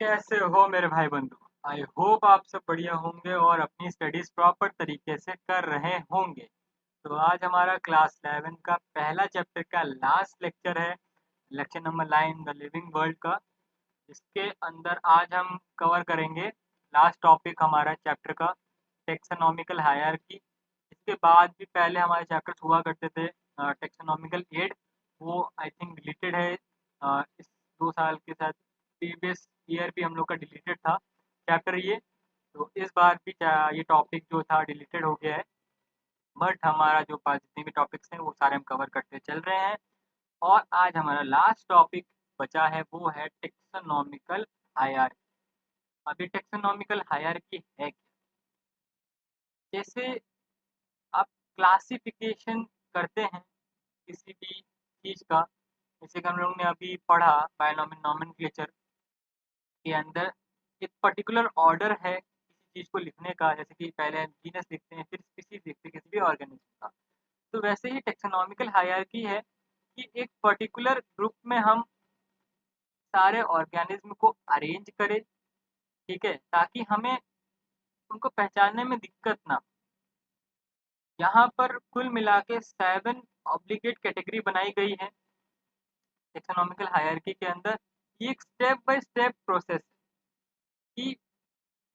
कैसे हो मेरे भाई बंधु। आई होप आप सब बढ़िया होंगे और अपनी स्टडीज प्रॉपर तरीके से कर रहे होंगे। तो आज हमारा क्लास 11 का पहला चैप्टर का लास्ट लेक्चर है। Lecture number 9 the living world का। इसके अंदर आज हम कवर करेंगे लास्ट टॉपिक हमारा चैप्टर का, टेक्सोनॉमिकल हायरार्की। इसके बाद भी पहले हमारे चैप्टर्स हुआ करते थे टेक्सोनॉमिकल एड, वो आई थिंक डिलीटेड है इस 2 साल के साथ। प्रीवियस ईयर भी हम लोग का डिलीटेड था चैप्टर ये। तो इस बार भी ये टॉपिक जो था डिलीटेड हो गया है, बट हमारा जो पास जितने भी टॉपिक्स हैं वो सारे हम कवर करते चल रहे हैं। और आज हमारा लास्ट टॉपिक बचा है वो है टेक्सोनॉमिकल हायरार्की। अभी टेक्सोनॉमिकल हायरार्की है क्या? जैसे आप क्लासिफिकेशन करते हैं किसी भी चीज़ का, जैसे कि हम लोग ने अभी पढ़ा बायनॉमियल नोमेनक्लेचर के अंदर एक पर्टिकुलर ऑर्डर है किसी चीज़ को लिखने का। जैसे कि पहले हम जीनस लिखते हैं, फिर स्पीशीज लिखते हैं किसी भी ऑर्गेनिज्म का। तो वैसे ही टेक्सोनॉमिकल हायरार्की है कि एक पर्टिकुलर ग्रुप में हम सारे ऑर्गेनिज्म को अरेंज करें, ठीक है, ताकि हमें उनको पहचानने में दिक्कत ना हो। यहाँ पर कुल मिला के 7 ऑब्लिगेट कैटेगरी बनाई गई है टेक्सोनॉमिकल हायरार्की के अंदर। ये एक स्टेप बाय स्टेप प्रोसेस है कि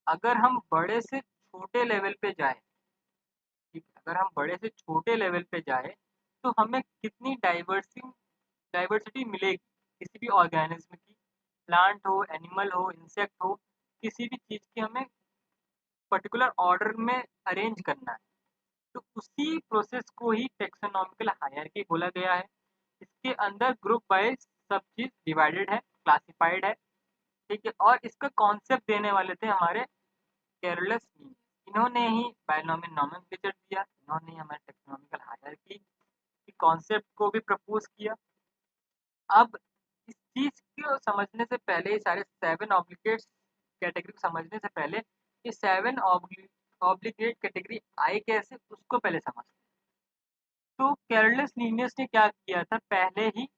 अगर हम बड़े से छोटे लेवल पे जाए, ठीक है, अगर हम बड़े से छोटे लेवल पे जाए तो हमें कितनी डाइवर्सिटी मिलेगी किसी भी ऑर्गेनिज्म की। प्लांट हो, एनिमल हो, इंसेक्ट हो, किसी भी चीज़ की हमें पर्टिकुलर ऑर्डर में अरेंज करना है। तो उसी प्रोसेस को ही टेक्सोनॉमिकल हायरार्की बोला गया है। इसके अंदर ग्रुप वाइज सब चीज़ डिवाइडेड है, क्लासिफाइड है, ठीक है। और इसका कॉन्सेप्ट देने वाले थे हमारे केरलेस मीन। इन्होंने ही बायनॉमियल नोमेनक्लेचर दिया, इन्होंने ही हमारे टेक्सोनॉमिकल हायरार्की की कॉन्सेप्ट को भी प्रपोज किया। अब इस चीज़ को समझने से पहले, ये सारे 7 ऑब्लिगेट कैटेगरी को समझने से पहले, ये 7 ऑब्लिगेट कैटेगरी आए कैसे उसको पहले समझते हैं। तो केरलेस लीनियस ने क्या किया था, पहले ही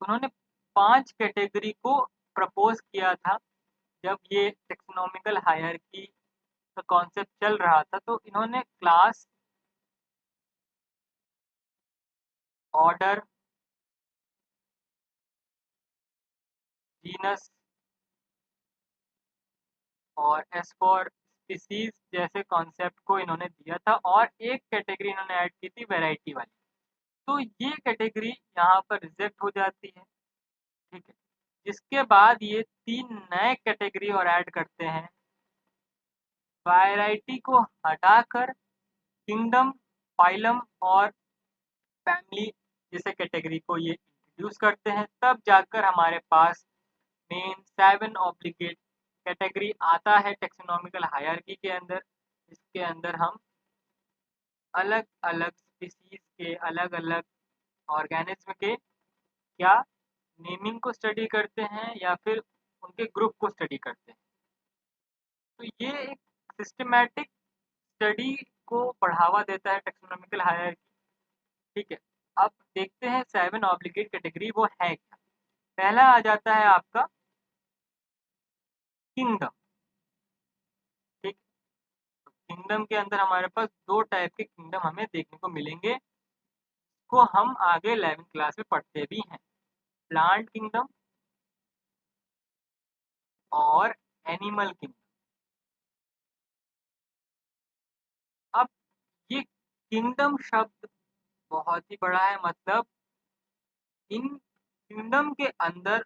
उन्होंने 5 कैटेगरी को प्रपोज किया था। जब ये टेक्सोनॉमिकल हायरार्की का कॉन्सेप्ट चल रहा था तो इन्होंने क्लास, ऑर्डर, जीनस और एस फॉर स्पीसीज जैसे कॉन्सेप्ट को इन्होंने दिया था। और एक कैटेगरी इन्होंने ऐड की थी वैरायटी वाली। तो ये कैटेगरी यहाँ पर रिजेक्ट हो जाती है, ठीक है। जिसके बाद ये 3 नए कैटेगरी और ऐड करते हैं। वैरायटी को हटाकर किंगडम, फाइलम और फैमिली जैसे कैटेगरी को ये इंट्रोड्यूस करते हैं। तब जाकर हमारे पास मेन 7 ऑब्लिगेट कैटेगरी आता है टेक्सोनॉमिकल हायरार्की के अंदर। इसके अंदर हम अलग अलग स्पीसीज के, अलग अलग ऑर्गेनिज्म के क्या नेमिंग को स्टडी करते हैं या फिर उनके ग्रुप को स्टडी करते हैं। तो ये एक सिस्टमैटिक स्टडी को बढ़ावा देता है टेक्सोनॉमिकल हायरार्की, ठीक है। अब देखते हैं 7 ऑब्लिगेट कैटेगरी वो है क्या। पहला आ जाता है आपका किंगडम, ठीक। किंगडम के अंदर हमारे पास 2 टाइप के किंगडम हमें देखने को मिलेंगे, को हम आगे 11th क्लास में पढ़ते भी हैं। प्लांट किंगडम और एनिमल किंगडम। अब ये किंगडम शब्द बहुत ही बड़ा है, मतलब इन किंगडम के अंदर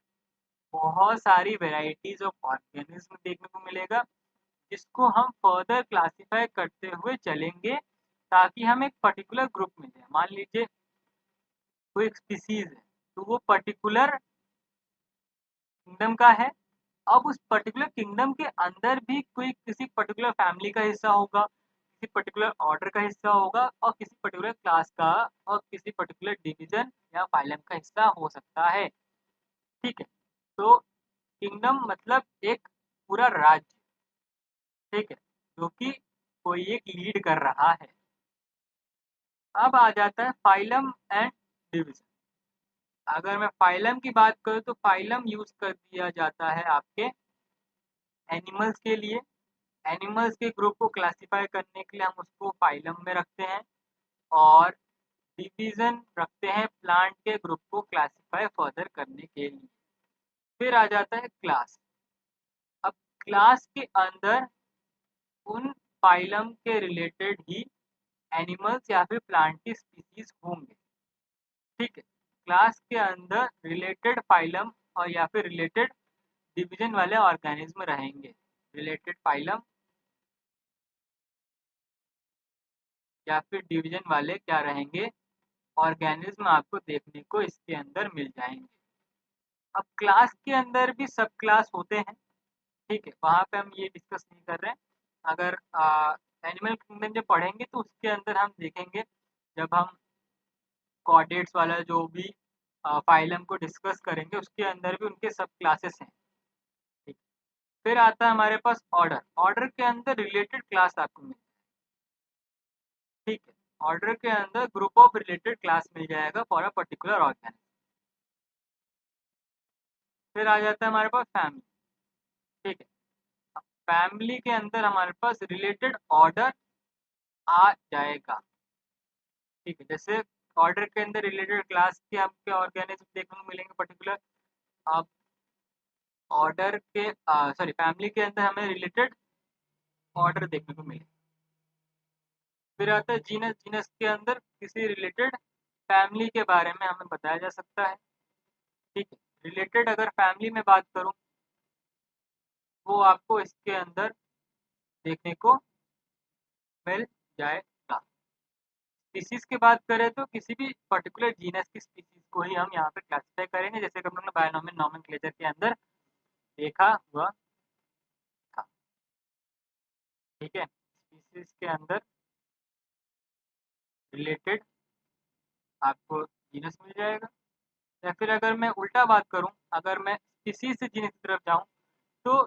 बहुत सारी वेराइटीज ऑफ ऑर्गेनिज्म देखने को मिलेगा, जिसको हम फर्दर क्लासिफाई करते हुए चलेंगे ताकि हम एक पर्टिकुलर ग्रुप मिल जाए। मान लीजिए कोई एक स्पीसीज है, तो वो पर्टिकुलर किंगडम का है। अब उस पर्टिकुलर किंगडम के अंदर भी कोई किसी पर्टिकुलर फैमिली का हिस्सा होगा, किसी पर्टिकुलर ऑर्डर का हिस्सा होगा और किसी पर्टिकुलर क्लास का और किसी पर्टिकुलर डिवीजन या फाइलम का हिस्सा हो सकता है, ठीक है। तो किंगडम मतलब एक पूरा राज्य, ठीक है, जो कि कोई एक लीड कर रहा है। अब आ जाता है फाइलम एंड डिवीजन। अगर मैं फाइलम की बात करूँ तो फाइलम यूज कर दिया जाता है आपके एनिमल्स के लिए, एनिमल्स के ग्रुप को क्लासिफाई करने के लिए हम उसको फाइलम में रखते हैं, और डिवीजन रखते हैं प्लांट के ग्रुप को क्लासिफाई फर्दर करने के लिए। फिर आ जाता है क्लास। अब क्लास के अंदर उन फाइलम के रिलेटेड ही एनिमल्स या फिर प्लांट की स्पीसीज होंगे। ठीक है, क्लास के अंदर रिलेटेड फाइलम और या फिर रिलेटेड डिवीजन वाले ऑर्गेनिज्म रहेंगे। रिलेटेड फाइलम या फिर डिवीजन वाले क्या रहेंगे, ऑर्गेनिज्म आपको देखने को इसके अंदर मिल जाएंगे। अब क्लास के अंदर भी सब क्लास होते हैं, ठीक है, वहाँ पे हम ये डिस्कस नहीं कर रहे हैं। अगर एनिमल किंगडम जब पढ़ेंगे तो उसके अंदर हम देखेंगे, जब हम कॉर्डेट्स वाला जो भी फाइलम को डिस्कस करेंगे उसके अंदर भी उनके सब क्लासेस हैं। ठीक, फिर आता है हमारे पास ऑर्डर। ऑर्डर के अंदर रिलेटेड क्लास आपको मिल, ठीक है, ऑर्डर के अंदर ग्रुप ऑफ रिलेटेड क्लास मिल जाएगा फॉर अ पर्टिकुलर ऑर्गेनिज्म। फिर आ जाता है हमारे पास फैमिली। ठीक है, फैमिली के अंदर हमारे पास रिलेटेड ऑर्डर आ जाएगा। ठीक है, जैसे ऑर्डर के अंदर रिलेटेड क्लास के आपके ऑर्गेनिज्म देखने को मिलेंगे पर्टिकुलर। आप ऑर्डर के सॉरी फैमिली के अंदर हमें रिलेटेड ऑर्डर देखने को मिले। फिर आता है जीनस। जीनस के अंदर किसी रिलेटेड फैमिली के बारे में हमें बताया जा सकता है। ठीक है, रिलेटेड अगर फैमिली में बात करूं वो आपको इसके अंदर देखने को मिल जाएगा। स्पीसीज की बात करें तो किसी भी पर्टिकुलर जीनस की स्पीसीज को ही हम यहाँ पे क्लासिफाई करेंगे, जैसे कि हम लोग ने बायोनॉमियल नॉमेनक्लेचर के अंदर देखा हुआ था। ठीक है, स्पीसीज के अंदर रिलेटेड आपको जीनस मिल जाएगा। या फिर अगर मैं उल्टा बात करूं, अगर मैं स्पीसीज से जीनस की तरफ जाऊं तो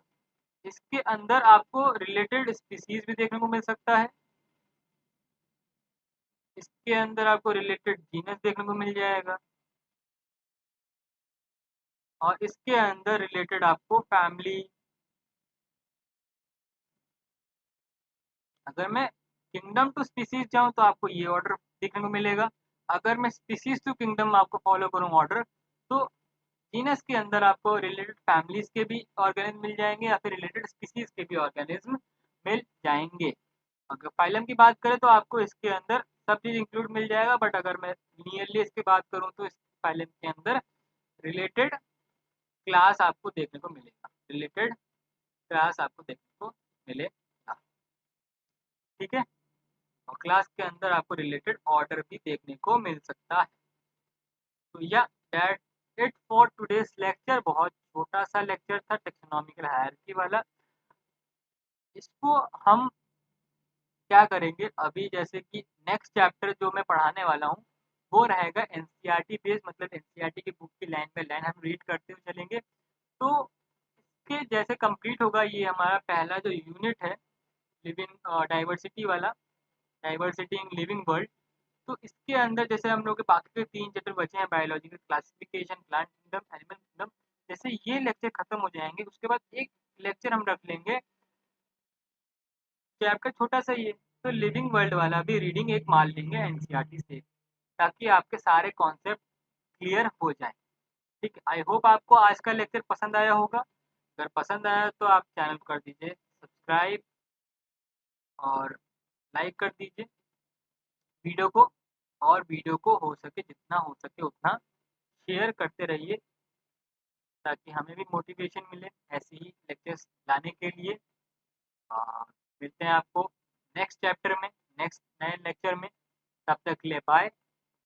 इसके अंदर आपको रिलेटेड स्पीसीज भी देखने को मिल सकता है, इसके अंदर आपको रिलेटेड जीनस देखने को मिल जाएगा, और इसके अंदर रिलेटेड आपको फैमिली। अगर मैं किंगडम टू स्पीसीज जाऊं तो आपको ये ऑर्डर देखने को मिलेगा। अगर मैं स्पीसीज टू किंगडम आपको फॉलो करूं ऑर्डर, तो जीनस के अंदर आपको रिलेटेड फैमिलीज के भी ऑर्गेनिज्म मिल जाएंगे या फिर रिलेटेड स्पीसीज के भी ऑर्गेनिज्म मिल जाएंगे। अगर फाइलम की बात करें तो आपको इसके अंदर सब चीज इंक्लूड मिल जाएगा, बट अगर मैं नियरली इसकी बात करूं तो इस फाइलम के अंदर रिलेटेड क्लास आपको देखने को मिलेगा। रिलेटेड क्लास आपको देखने को मिलेगा। ठीक है, और क्लास के अंदर आपको रिलेटेड ऑर्डर भी देखने को मिल सकता है। तो या that it for today's lecture. बहुत छोटा सा लेक्चर था टेक्सोनॉमिकल हायरार्की वाला। इसको हम क्या करेंगे अभी, जैसे कि नेक्स्ट चैप्टर जो मैं पढ़ाने वाला हूँ वो रहेगा एनसीईआरटी बेस्ड, मतलब एनसीईआरटी की बुक की लाइन बाय लाइन हम रीड करते हुए चलेंगे। तो इसके जैसे कंप्लीट होगा ये हमारा पहला जो यूनिट है, लिविंग डाइवर्सिटी वाला, डाइवर्सिटी इन लिविंग वर्ल्ड। तो इसके अंदर जैसे हम लोग के बाकी के 3 चैप्टर बचे हैं, biological classification, plant kingdom, animal kingdom, जैसे ये लेक्चर खत्म हो जाएंगे उसके बाद एक लेक्चर हम रख लेंगे चैप्टर छोटा सा ही है, तो लिविंग वर्ल्ड वाला भी रीडिंग एक मान लेंगे एनसीईआरटी से, ताकि आपके सारे कॉन्सेप्ट क्लियर हो जाए। ठीक है, आई होप आपको आज का लेक्चर पसंद आया होगा। अगर पसंद आया तो आप चैनल को कर दीजिए सब्सक्राइब और लाइक कर दीजिए वीडियो को, और वीडियो को हो सके जितना हो सके उतना शेयर करते रहिए, ताकि हमें भी मोटिवेशन मिले ऐसे ही लेक्चर्स लाने के लिए। आ, मिलते हैं आपको नेक्स्ट चैप्टर में, नेक्स्ट नए लेक्चर में। तब तक के लिए बाय।